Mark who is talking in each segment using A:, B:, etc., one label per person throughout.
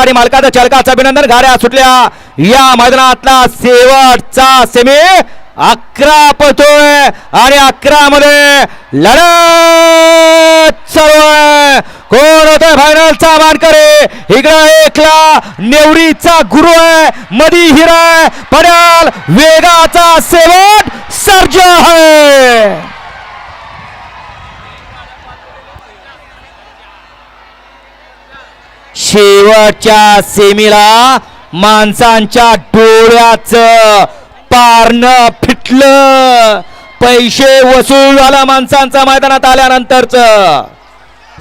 A: गाडी मालकाचं चालकाचं अभिनंदन. गाड्या सुटल्या. या मैदानातला शेवटचा सेमी 11 पळतोय आणि 11 मध्ये लढत चालू आहे. कोण होतोय फायनलचा मानकरी? इकडं एकला नेवरीचा गुरु आहे, मधी हिरा आहे, पडाल वेगाचा शेवट सर्जा आहे. शेवटच्या सेमीला माणसांच्या डोळ्याचं पारणं फिटलं. पैसे वसूल झाला माणसांचा मैदानात आल्यानंतरच.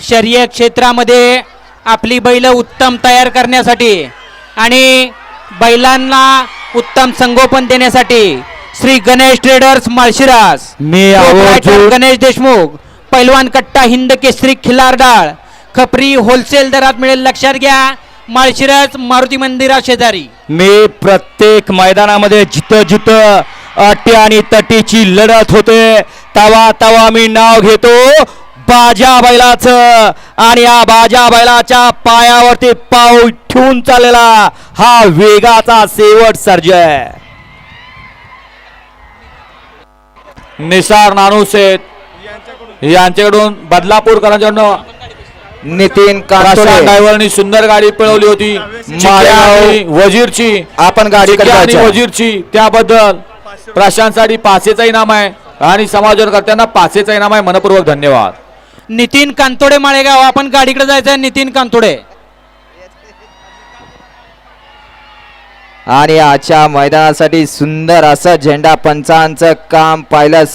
B: शर्यत क्षेत्रामध्ये आपली बैल उत्तम तयार करण्यासाठी आणि बैलांना उत्तम संगोपन देण्यासाठी श्री गणेश ट्रेडर्स माळशिरस,
A: मी आवर्जून
B: गणेश देशमुख, पैलवान कट्टा हिंद केसरी खिलारडाळ, खपरी होलसेल दरात मिळेल. लक्षात घ्या, माळशिरस मारुती मंदिरा शेजारी.
A: मी प्रत्येक मैदानामध्ये जिथं जिथं अटी आणि तटीची लढत होते तवा तवा मी नाव घेतो बाजा बैलाचं. आणि या बाजा बैलाच्या पायावरती पाव ठेवून चाललेला हा वेगाचा शेवट सर्जय. निसार नानूसेठ यांच्याकडून बदलापूरकरांच्याकडून
C: नितीन कांतोळे
A: ड्रायव्हरनी सुंदर गाडी पळवली होती.
C: माळेगाव
A: वजीरची
C: आपण गाडी
A: वजीरची त्याबद्दल प्रशांतसाठी 500चा इनाम आहे आणि समाजकर्त्यांना 500चा इनाम आहे. मनपूर्वक धन्यवाद.
B: नितीन कांतोडे माळेगाव. आपण गाडीकडे जायचं आहे. नितीन कांतोडे.
C: आणि आजच्या मैदानासाठी सुंदर असं झेंडा पंचांचं काम पाहिलं.